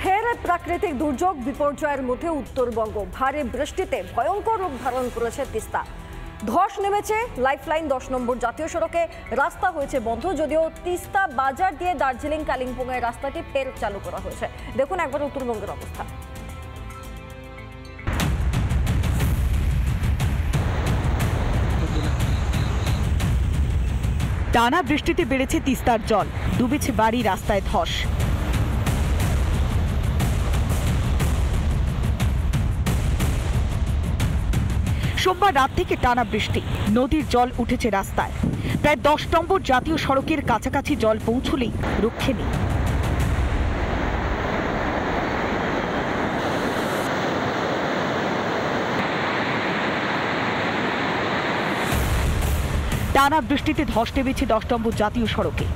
ফের প্রাকৃতিক দুর্যোগ বিপর্যয়ের মধ্যে উত্তরবঙ্গ। ভারী বৃষ্টিতে ভয়ঙ্কর রূপ ধারণ করেছে তিস্তা। ধস নেমেছে লাইফলাইন 10 নম্বর জাতীয় সড়কে। রাস্তা হয়েছে বন্ধ, যদিও তিস্তা বাজার দিয়ে দার্জিলিং কালিম্পং এর রাস্তাটি ফের চালু করা হয়েছে। দেখুন একবার উত্তরবঙ্গের অবস্থা। টানা বৃষ্টিতে বেড়েছে তিস্তার জল, ডুবেছে বাড়ি, রাস্তায় ধস। সোমবার রাত থেকে টানা বৃষ্টি, নদীর জল উঠেছে রাস্তায়। প্রায় 10 নম্বর জাতীয় সড়কের কাছাকাছি জল পৌঁছলেই রক্ষে নেই। টানা বৃষ্টিতে ধস নেমেছে 10 নম্বর জাতীয় সড়কে।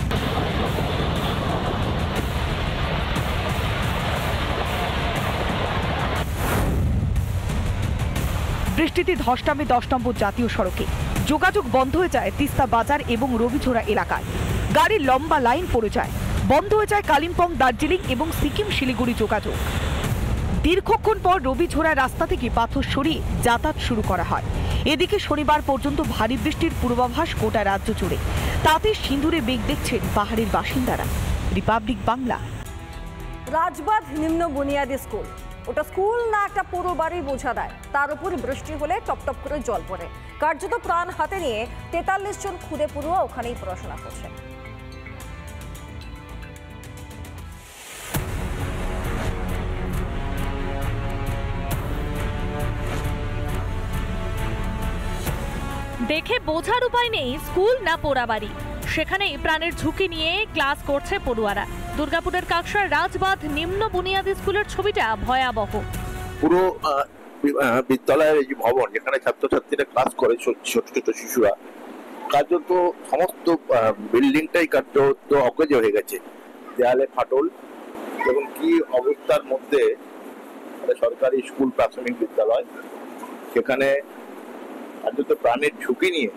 বৃষ্টিতে ধস নামে 10 নম্বর জাতীয় সড়কে। যোগাযোগ বন্ধ হয়ে যায় তিস্তা বাজার এবং রবিঝোড়া এলাকায়। গাড়ির লম্বা লাইন পড়ে যায়। বন্ধ হয়ে যায় কালিম্পং, দার্জিলিং এবং সিকিম শিলিগুড়ি যোগাযোগ। দীর্ঘক্ষণ পর রবিঝোড়া রাস্তা থেকে পাথর সরিয়ে যাতায়াত শুরু করা হয়। এদিকে শনিবার পর্যন্ত ভারী বৃষ্টির পূর্বাভাস গোটা রাজ্য জুড়ে। তাতে সিঁদুরে বেগ দেখছেন পাহাড়ের বাসিন্দারা। রিপাবলিক বাংলা। রাজবাঁধ নিম্ন বুনিয়াদী স্কুল, ওটা স্কুল না একটা পুরো বাড়ি বোঝা দেয়। তার উপর বৃষ্টি হলে টপটপ করে জল পড়ে। কার্যত প্রাণ হাতে নিয়ে 43 জন খুদে পড়ুয়া ওখানেই পড়াশোনা করছে। দেখে বোঝার উপায় নেই স্কুল না পোড়াবাড়ি। সেখানেই প্রাণের ঝুঁকি নিয়ে ক্লাস করছে পড়ুয়ারা। দুর্গাপুরের কাকসার রাজবাঁধ নিম্ন বুনিয়াদী স্কুলের ছবিটা ভয়াবহ। পুরো বিদ্যালয়ের এই ভবন, যেখানে ছাত্রছাত্রীরা ক্লাস করে, ছোট ছোট শিশুরা, কার্যত সমস্ত বিল্ডিংটাই কার্যত অকেজ হয়ে গেছে। দেয়ালে ফাটল এবং কি অবস্থার মধ্যে সরকারি স্কুল, প্রাথমিক বিদ্যালয়, সেখানে কার্যত প্রাণের ঝুঁকি নিয়ে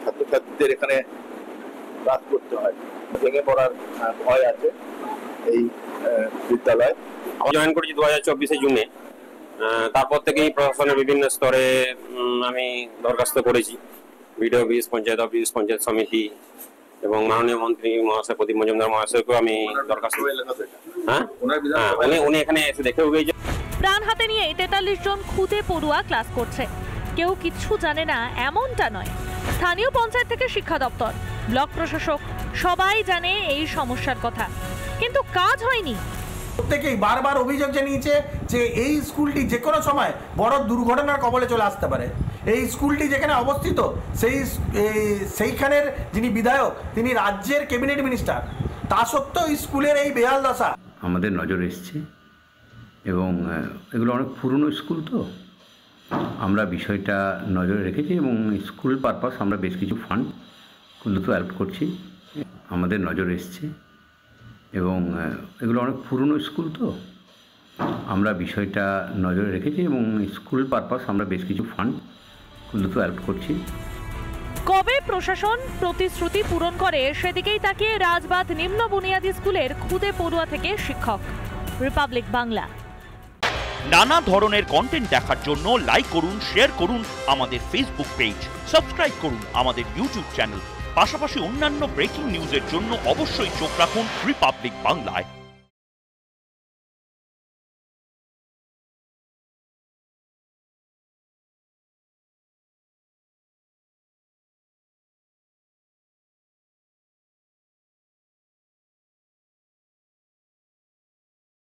ছাত্রছাত্রীদের এখানে ক্লাস করতে হয়। ভেঙে পড়ার ভয় আছে এই বিদ্যালয়। আমি জয়েন করেছি 2024 জুনে। তারপর থেকেই প্রশাসনের বিভিন্ন স্তরে আমি দরখাস্ত করেছি। BDO office, panchayat office, panchayat সমিতি এবং মাননীয় মন্ত্রী মহাশয় প্রদীপ মজুমদার মহাশয়কেও আমি দরখাস্ত। উনি এখানে এসে দেখেও গিয়েছে। প্রাণ হাতে নিয়ে 43 জন খুদে পড়ুয়া ক্লাস করছে। কেউ কিচ্ছু জানে না এমনটা নয়। স্থানীয় পঞ্চায়েত থেকে শিক্ষা দপ্তর, ব্লক প্রশাসক সবাই জানে এই সমস্যার কথা, কিন্তু কাজ হয়নি। প্রত্যেকেই বারবার অভিযোগ জানিয়েছে যে এই স্কুলটি যে কোনো সময় বড় দুর্ঘটনার কবলে চলে আসতে পারে। এই স্কুলটি যেখানে অবস্থিত, সেইখানের যিনি বিধায়ক, তিনি রাজ্যের ক্যাবিনেট মিনিস্টার। তা সত্ত্বেও স্কুলের এই বেহাল দশা আমাদের নজরে এসছে এবং এগুলো অনেক পুরনো স্কুল, তো আমরা বিষয়টা নজরে রেখেছি এবং স্কুল পারপাস আমরা বেশ কিছু ফান্ড তো অ্যাড করছি। আমাদের নজরে এসছে এবং এগুলো অনেক পুরনো স্কুল, তো আমরা বিষয়টা নজরে রেখেছি এবং স্কুল পারপাস আমরা বেশ কিছু ফান্ড তো অ্যাড করছি। কবে প্রশাসন প্রতিশ্রুতি পূরণ করে সেদিকেই তাকিয়ে রাজবাঁধ নিম্ন বুনিয়াদী স্কুলের খুদে পড়ুয়া থেকে শিক্ষক। রিপাবলিক বাংলা। নানা ধরনের কন্টেন্ট দেখার জন্য লাইক করুন, শেয়ার করুন আমাদের ফেসবুক পেজ, সাবস্ক্রাইব করুন আমাদের ইউটিউব চ্যানেল। পাশাপাশি অন্যান্য ব্রেকিং নিউজের জন্য অবশ্যই চোখ রাখুন রিপাবলিক বাংলায়।